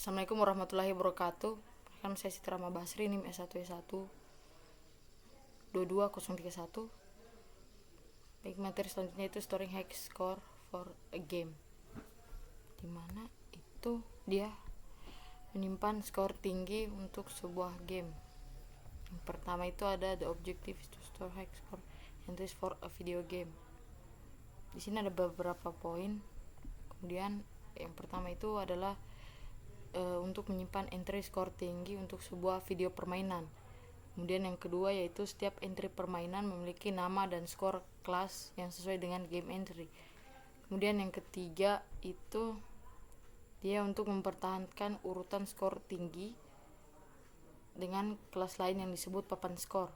Assalamualaikum warahmatullahi wabarakatuh. Kan saya Siti Rama Basri, NIM S1E1 22031. Baik, materi selanjutnya itu storing high score for a game, dimana itu dia menyimpan skor tinggi untuk sebuah game. Yang pertama itu ada the objective is to store high score entries for a video game. Di sini ada beberapa poin. Kemudian yang pertama itu adalah untuk menyimpan entry skor tinggi untuk sebuah video permainan. Kemudian yang kedua yaitu setiap entry permainan memiliki nama dan skor kelas yang sesuai dengan game entry. Kemudian yang ketiga itu dia untuk mempertahankan urutan skor tinggi dengan kelas lain yang disebut papan skor.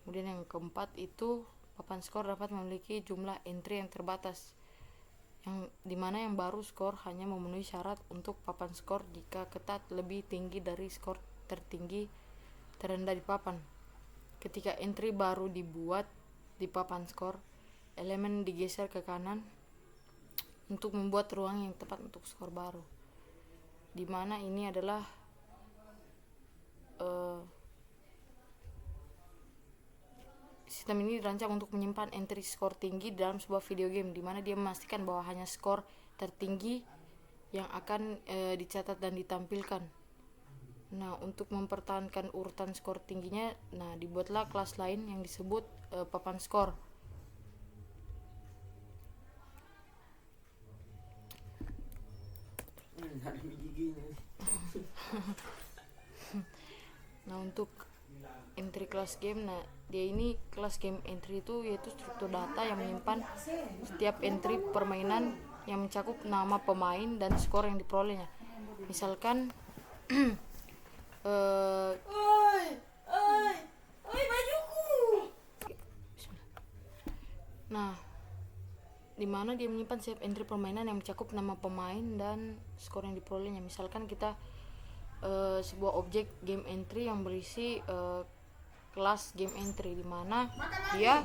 Kemudian yang keempat itu papan skor dapat memiliki jumlah entry yang terbatas, yang dimana yang baru skor hanya memenuhi syarat untuk papan skor jika ketat lebih tinggi dari skor tertinggi terendah di papan. Ketika entry baru dibuat di papan skor, elemen digeser ke kanan untuk membuat ruang yang tepat untuk skor baru, dimana ini adalah sistem ini dirancang untuk menyimpan entry skor tinggi dalam sebuah video game, di mana dia memastikan bahwa hanya skor tertinggi yang akan dicatat dan ditampilkan. Nah, untuk mempertahankan urutan skor tingginya, dibuatlah kelas lain yang disebut papan skor. Nah, untuk entry class game, dia ini kelas game entry itu yaitu struktur data yang menyimpan setiap entry permainan yang mencakup nama pemain dan skor yang diperolehnya. Misalkan dimana dia menyimpan setiap entry permainan yang mencakup nama pemain dan skor yang diperolehnya. Misalkan kita sebuah objek game entry yang berisi kelas game entry, di mana dia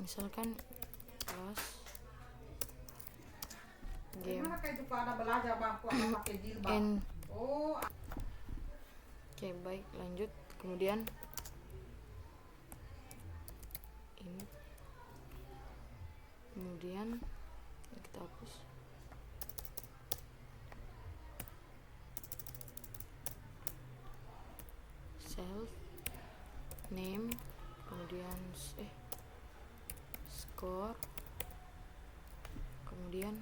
misalkan kelas game baik, lanjut. Kemudian ini, kemudian kita hapus. Self name, kemudian score, kemudian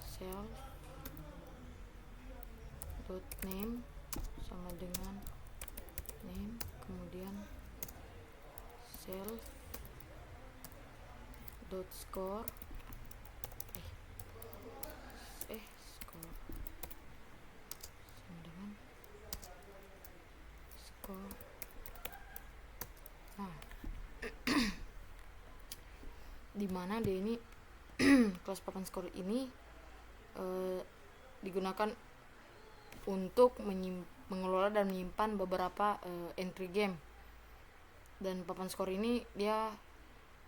self dot name sama dengan name, kemudian self dot score score sama dengan score. Dimana dia ini kelas papan skor ini digunakan untuk mengelola dan menyimpan beberapa entry game, dan papan skor ini dia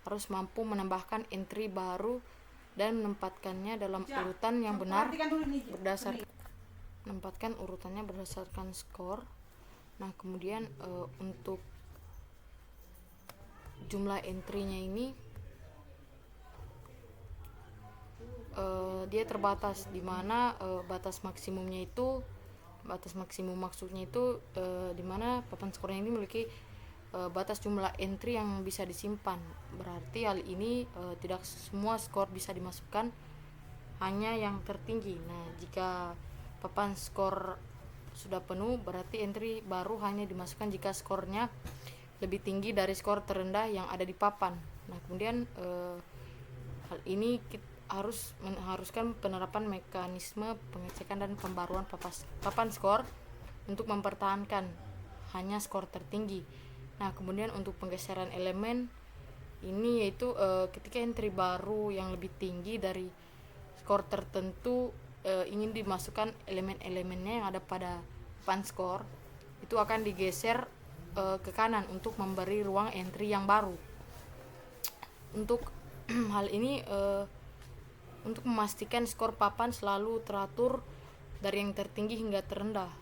harus mampu menambahkan entry baru dan menempatkannya dalam urutan yang benar berdasarkan skor. Nah, kemudian untuk jumlah entry-nya ini dia terbatas, dimana batas maksimum maksudnya itu dimana papan skornya ini memiliki batas jumlah entry yang bisa disimpan. Berarti hal ini tidak semua skor bisa dimasukkan, hanya yang tertinggi. Nah, jika papan skor sudah penuh, berarti entry baru hanya dimasukkan jika skornya lebih tinggi dari skor terendah yang ada di papan. Nah, kemudian hal ini mengharuskan penerapan mekanisme pengecekan dan pembaruan papan skor untuk mempertahankan hanya skor tertinggi. Nah, kemudian untuk penggeseran elemen ini yaitu ketika entry baru yang lebih tinggi dari skor tertentu ingin dimasukkan elemen-elemennya yang ada pada papan skor, itu akan digeser ke kanan untuk memberi ruang entry yang baru. Untuk hal ini untuk memastikan skor papan selalu teratur dari yang tertinggi hingga terendah,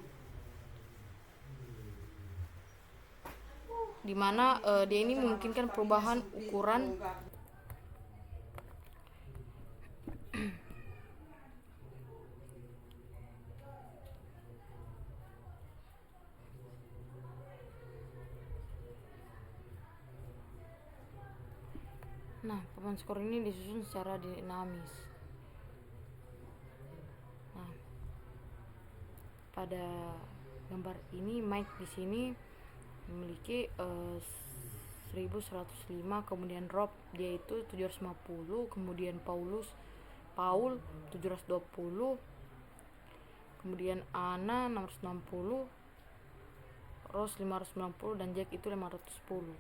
di mana dia ini memungkinkan perubahan ukuran Nah, papan skor ini disusun secara dinamis. Nah, pada gambar ini Mike di sini memiliki 1105, kemudian Rob dia itu 750, kemudian Paul 720, kemudian Anna 660, Rose 590, dan Jack itu 510.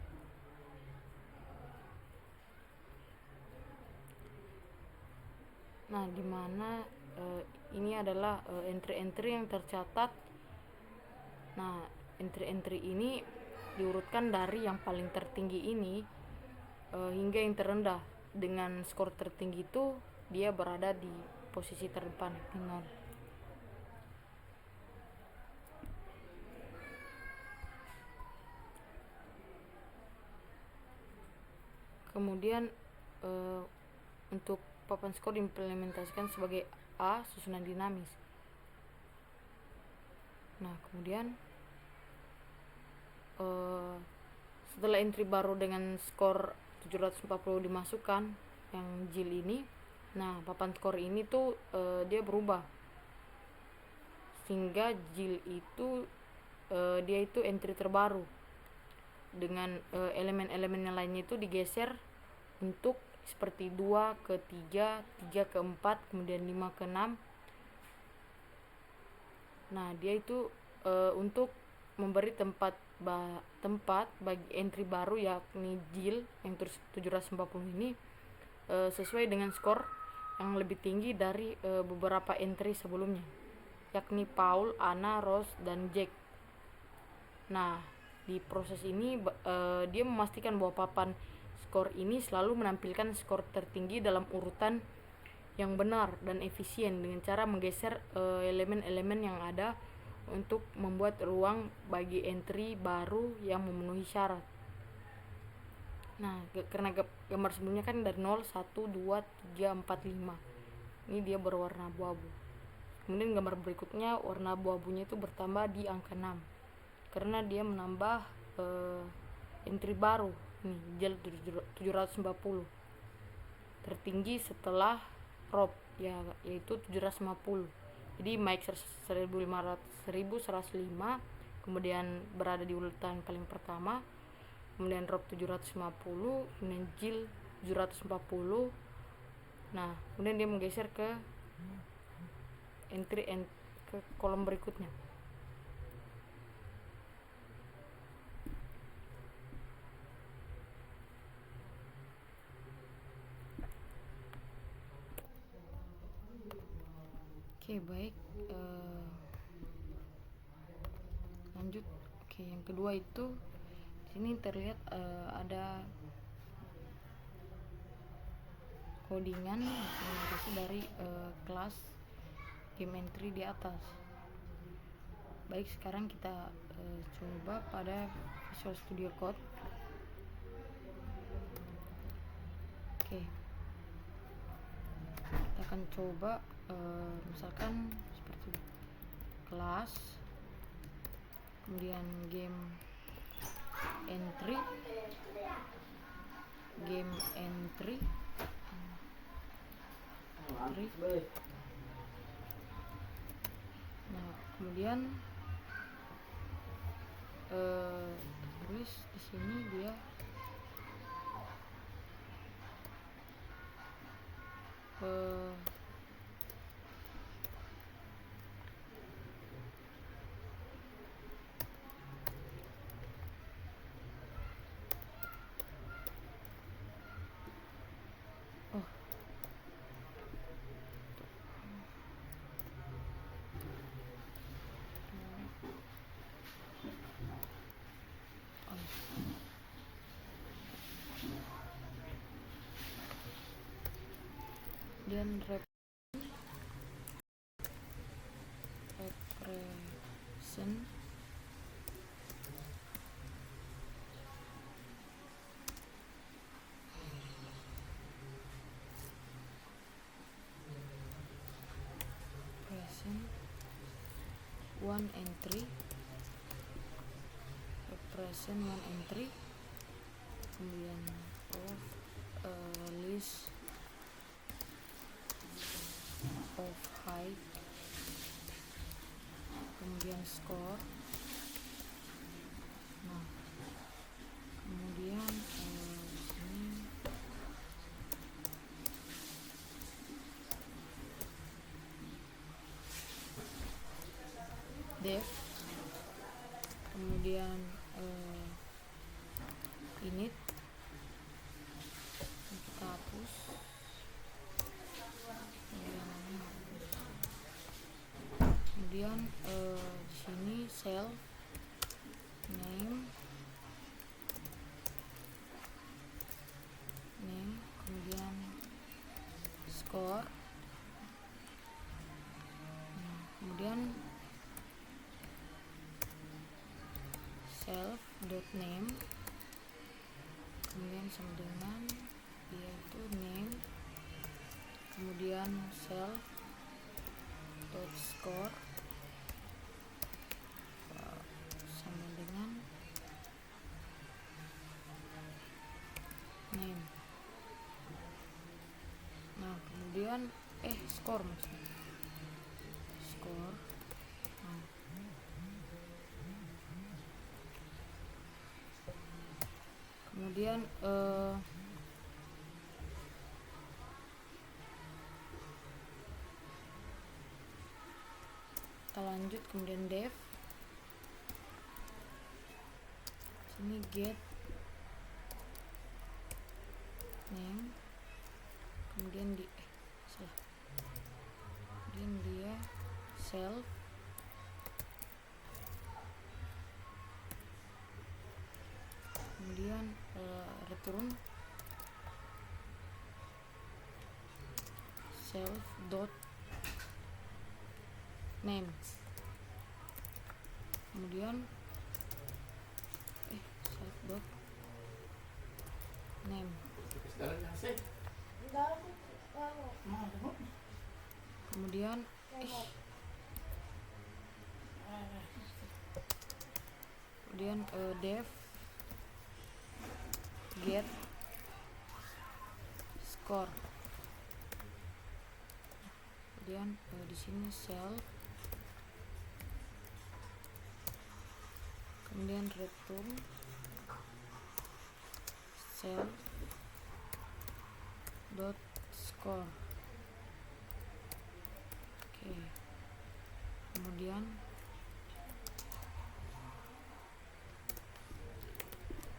Nah, dimana ini adalah entry-entry yang tercatat. Nah, entry-entry ini diurutkan dari yang paling tertinggi ini hingga yang terendah. Dengan skor tertinggi itu dia berada di posisi terdepan di 0. Kemudian untuk papan skor diimplementasikan sebagai A, susunan dinamis. Nah, kemudian setelah entry baru dengan skor 740 dimasukkan, yang Jill ini, nah papan skor ini tuh dia berubah sehingga Jill itu dia itu entry terbaru dengan elemen-elemen yang lainnya itu digeser untuk seperti 2 ke 3, 3 ke 4, kemudian 5 ke 6. Nah, dia itu untuk memberi tempat bagi entry baru yakni Jill yang 750 ini sesuai dengan skor yang lebih tinggi dari beberapa entry sebelumnya, yakni Paul, Anna, Rose, dan Jack. Nah, di proses ini dia memastikan bahwa papan skor ini selalu menampilkan skor tertinggi dalam urutan yang benar dan efisien dengan cara menggeser elemen-elemen yang ada untuk membuat ruang bagi entry baru yang memenuhi syarat. Nah, karena gambar sebelumnya kan dari 0, 1, 2, 3, 4, 5. Ini dia berwarna abu-abu. Kemudian gambar berikutnya warna abu-abunya itu bertambah di angka 6 karena dia menambah entry baru. Ini Jill 750 tertinggi setelah Rob yaitu 750. Jadi Mike 1105, kemudian berada di urutan paling pertama, kemudian Rob 750, kemudian Jill 740. Nah, kemudian dia menggeser ke ke kolom berikutnya. Oke, baik. Lanjut. Oke, yang kedua itu di sini terlihat ada codingan yang dari kelas game entry di atas. Baik, sekarang kita coba pada Visual Studio Code. Oke, kita akan coba misalkan seperti kelas, kemudian game entry, nah kemudian tulis di sini dia dia kemudian represent present 1 and 3, represent 1 and 3, kemudian of list of height, kemudian score. Nah, kemudian di sini def, kemudian init kita hapus, kemudian di sini cell name, kemudian score. Kemudian self dot name, kemudian sama dengan yaitu name, kemudian self dot score sama dengan name. Nah, kemudian score maksudnya score. Kemudian kita lanjut, kemudian def, sini get name, kemudian kemudian dia self kemudian return self dot name, kemudian self dot name, kemudian def get score, kemudian di sini self, kemudian return self dot score. Oke. Kemudian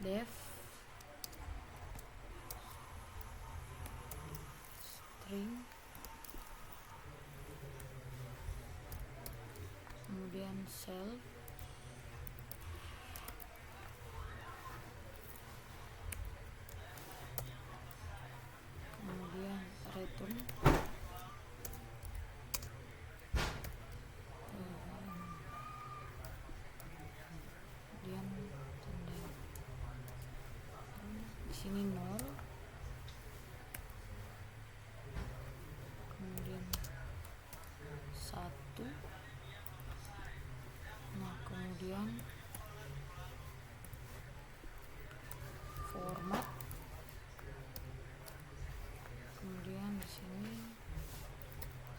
def string, kemudian self, kemudian return kemudian tanda di sini 0, kemudian 1. Nah, kemudian format, kemudian di sini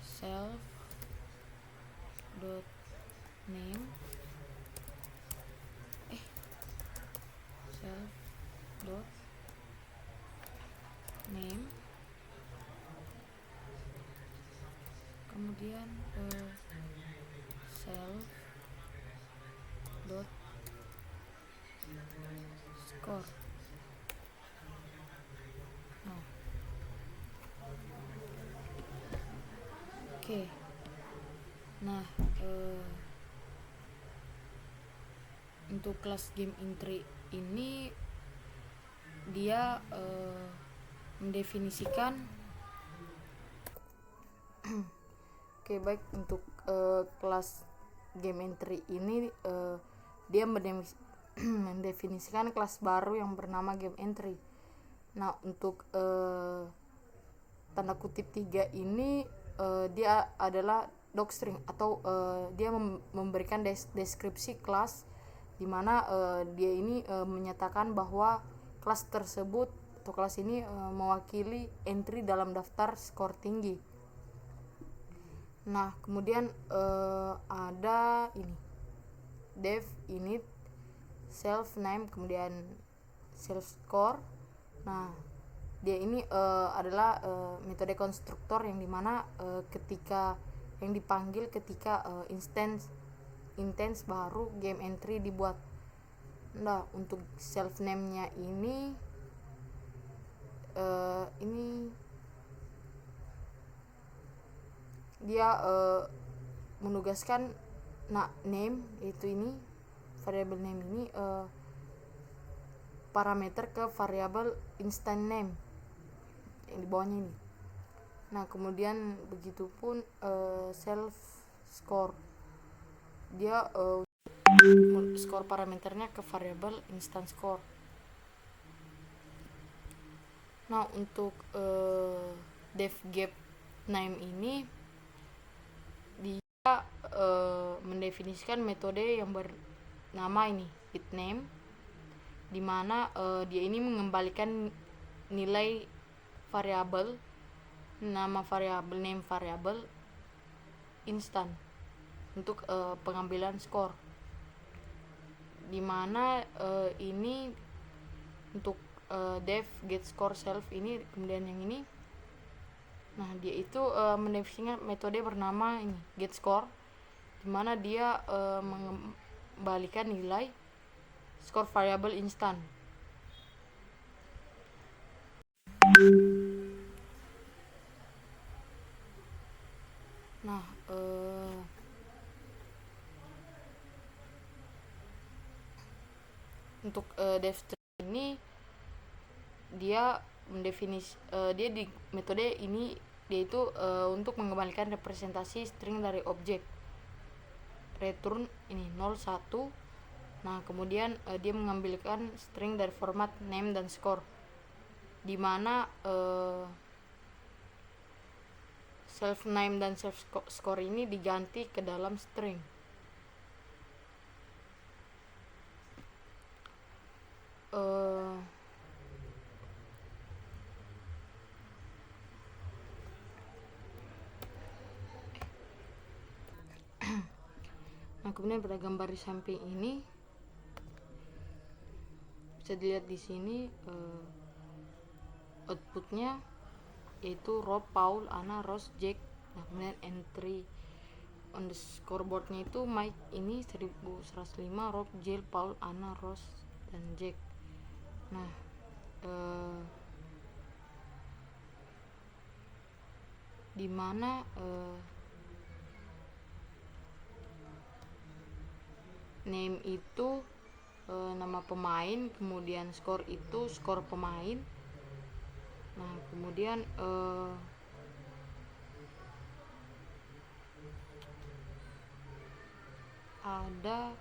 self dot name, self dot name, kemudian self dot score. Oke. Nah, untuk kelas game entry ini dia mendefinisikan Oke, baik. Untuk kelas game entry ini dia mendefinisikan kelas baru yang bernama game entry. Nah, untuk tanda kutip 3 ini dia adalah docstring atau dia memberikan deskripsi kelas, di mana dia ini menyatakan bahwa kelas tersebut atau kelas ini mewakili entry dalam daftar skor tinggi. Nah, kemudian ada ini dev init, self name, kemudian self score. Nah, dia ini adalah metode konstruktor yang dimana ketika yang dipanggil ketika instance baru game entry dibuat. Nah, untuk self name nya ini dia menugaskan name, yaitu ini variable name ini parameter ke variabel instant name yang di bawahnya ini. Nah, kemudian begitupun self score, dia skor parameternya ke variabel instant score. Nah, untuk dev gap name ini dia mendefinisikan metode yang bernama ini getName, di mana dia ini mengembalikan nilai variabel, nama variabel, name variabel instan untuk pengambilan skor, di mana ini untuk dev get score self ini, kemudian yang ini. Nah, dia itu mendefinisikan metode bernama ini get score, di mana dia mengembalikan nilai skor variabel instan. Nah, untuk dev ini dia dia di metode ini dia itu untuk mengembalikan representasi string dari objek return ini 01. Nah, kemudian dia mengambilkan string dari format name dan score, di mana self name dan self score ini diganti ke dalam string. Nah, kemudian pada gambar di samping ini bisa dilihat di sini outputnya yaitu Rob, Paul, Anna, Ross, Jack. Nah, kemudian entry on the scoreboardnya itu Mike ini 1105, Rob, Jill, Paul, Anna, Ross, dan Jack. Nah, di mana name itu nama pemain, kemudian skor itu skor pemain. Nah, kemudian ada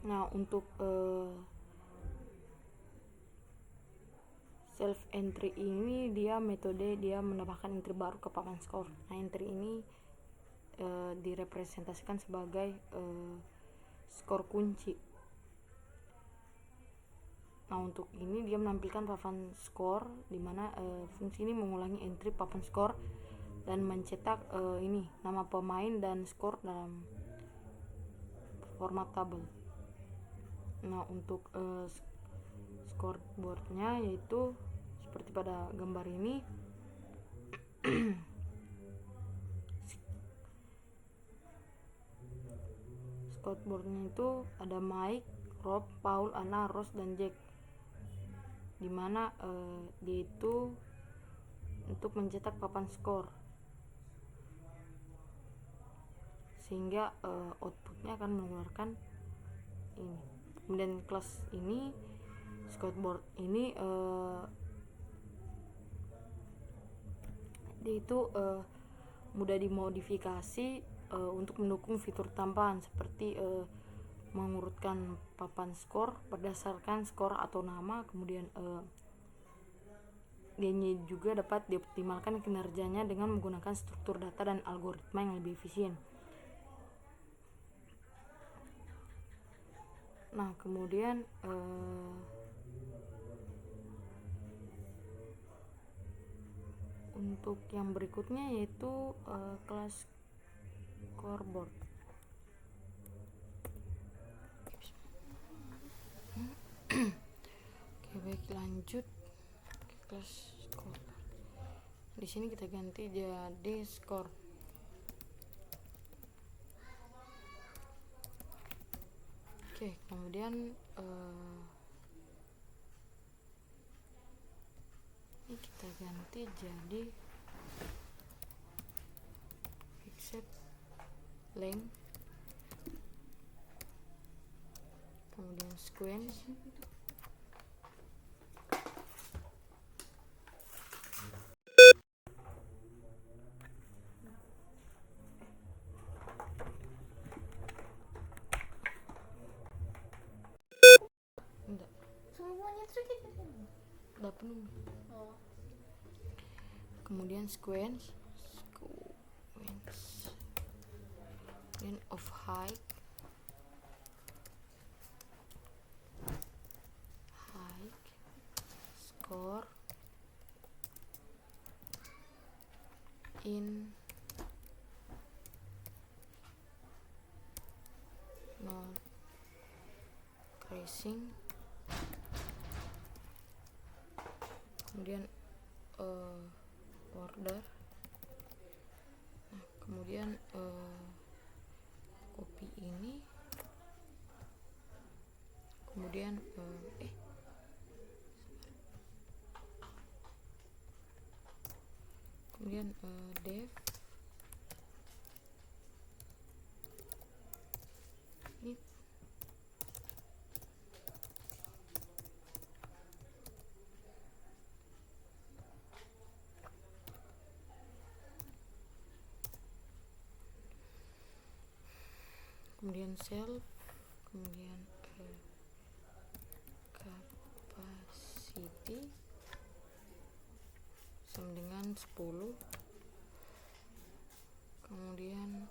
nah, untuk self entry ini dia metode dia menambahkan entry baru ke papan skor. Nah, entry ini direpresentasikan sebagai skor kunci. Nah, untuk ini dia menampilkan papan skor, di mana fungsi ini mengulangi entry papan skor dan mencetak ini nama pemain dan skor dalam format tabel. Nah, untuk scoreboardnya yaitu seperti pada gambar ini. Scoreboardnya itu ada Mike, Rob, Paul, Anna, Ross, dan Jack, dimana dia itu untuk mencetak papan skor, sehingga outputnya akan mengeluarkan ini. Kemudian kelas ini scoreboard ini Dia itu mudah dimodifikasi untuk mendukung fitur tambahan seperti mengurutkan papan skor berdasarkan skor atau nama. Kemudian dia juga dapat dioptimalkan kinerjanya dengan menggunakan struktur data dan algoritma yang lebih efisien. Nah, kemudian untuk yang berikutnya yaitu kelas scoreboard. Oke, baik, lanjut ke kelas scoreboard. Di sini kita ganti jadi skor. Oke, kemudian ini kita ganti jadi fixed length, kemudian sequence, kemudian sequence kemudian of height, score in no tracing, kemudian order. Nah, kemudian copy ini, kemudian kemudian def ini, kemudian self, kemudian capacity sama dengan 10, kemudian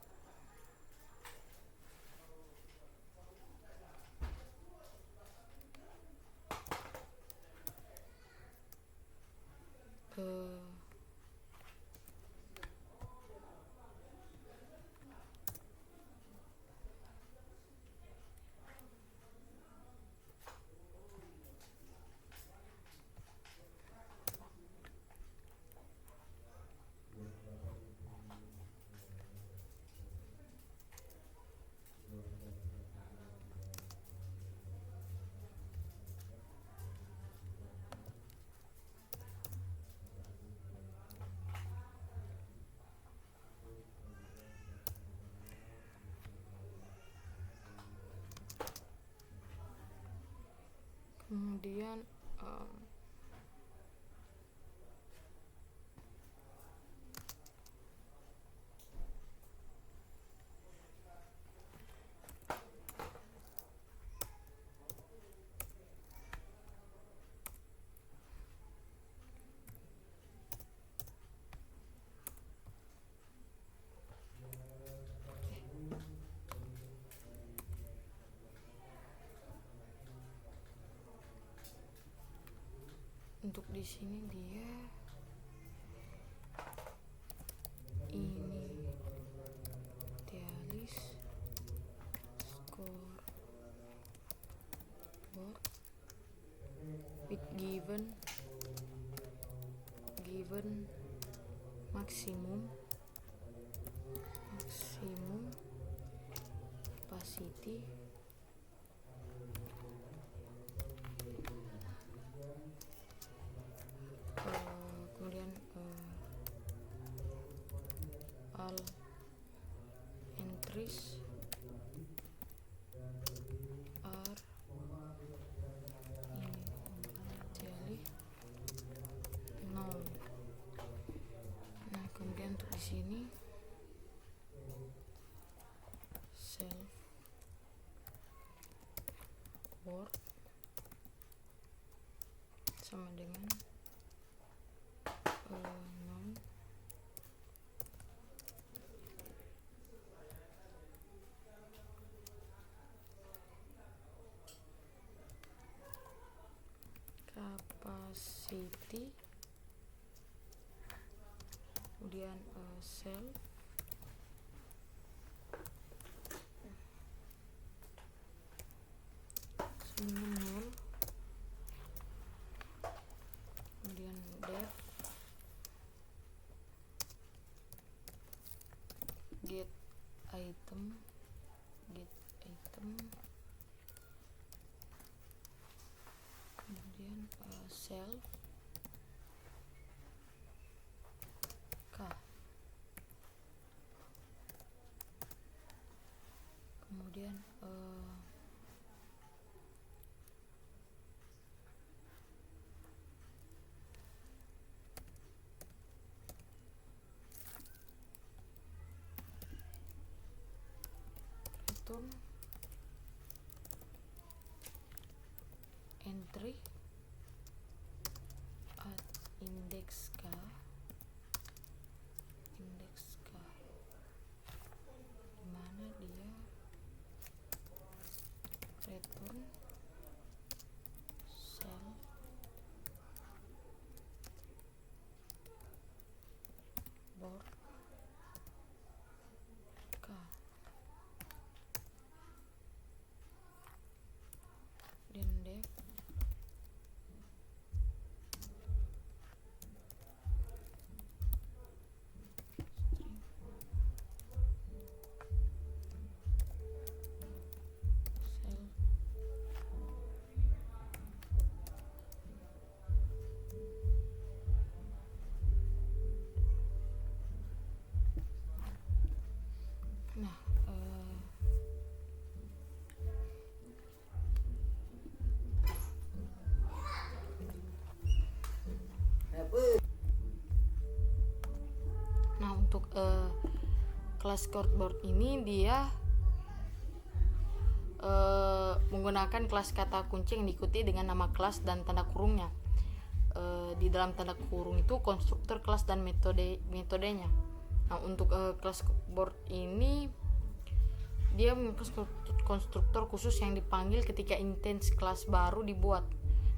kemudian untuk di sini dia ini dialis score board with given maksimum capacity, kemudian all entries are initially known. Nah, board sama dengan 0 capacity, kemudian cell sama 0, kemudian depth, get item, kemudian self k, kemudian return entry at index k, dimana dia return self board k, dan def untuk kelas scoreboard ini dia menggunakan kelas kata kunci yang diikuti dengan nama kelas dan tanda kurungnya. Di dalam tanda kurung itu konstruktor kelas dan metodenya. Nah, untuk kelas scoreboard ini dia memiliki konstruktor khusus yang dipanggil ketika instance kelas baru dibuat.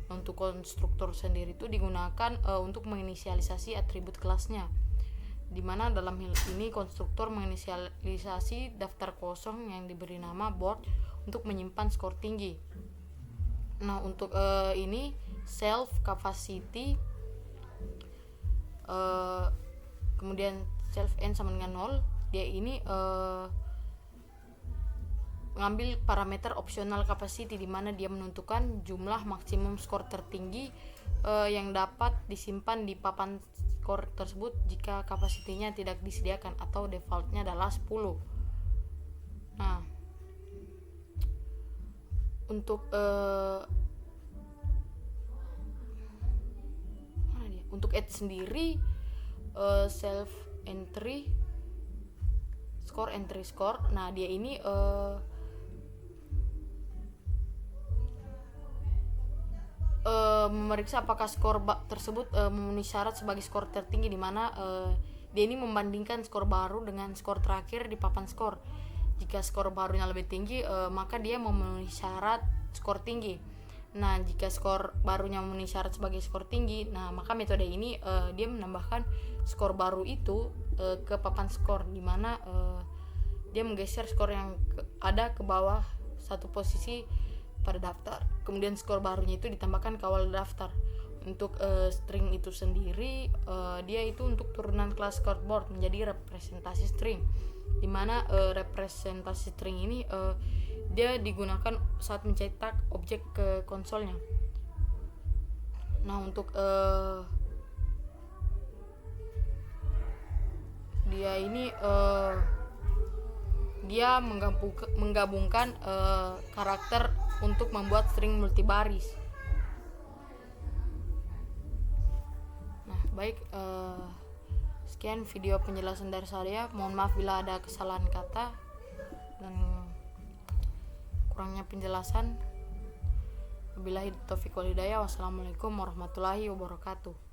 Nah, untuk konstruktor sendiri itu digunakan untuk menginisialisasi atribut kelasnya, di mana dalam hal ini konstruktor menginisialisasi daftar kosong yang diberi nama board untuk menyimpan skor tinggi. Nah, untuk ini self capacity, kemudian self n sama dengan 0, dia ini mengambil parameter optional capacity, di mana dia menentukan jumlah maksimum skor tertinggi yang dapat disimpan di papan skor tersebut jika kapasitinya tidak disediakan atau defaultnya adalah 10. Nah, untuk untuk add sendiri self entry score. Nah, dia ini memeriksa apakah skor tersebut memenuhi syarat sebagai skor tertinggi, di mana dia ini membandingkan skor baru dengan skor terakhir di papan skor. Jika skor barunya lebih tinggi, maka dia memenuhi syarat skor tinggi. Nah, jika skor barunya memenuhi syarat sebagai skor tinggi, nah maka metode ini dia menambahkan skor baru itu ke papan skor, di mana dia menggeser skor yang ada ke bawah satu posisi pada daftar. Kemudian skor barunya itu ditambahkan ke awal daftar. Untuk string itu sendiri, dia itu untuk turunan kelas scoreboard menjadi representasi string, di mana representasi string ini dia digunakan saat mencetak objek ke konsolnya. Nah, untuk dia ini dia menggabungkan karakter untuk membuat string multibaris. Nah, baik, sekian video penjelasan dari saya. Mohon maaf bila ada kesalahan kata dan kurangnya penjelasan. Wabillahi taufiq wal hidayah. Wassalamualaikum warahmatullahi wabarakatuh.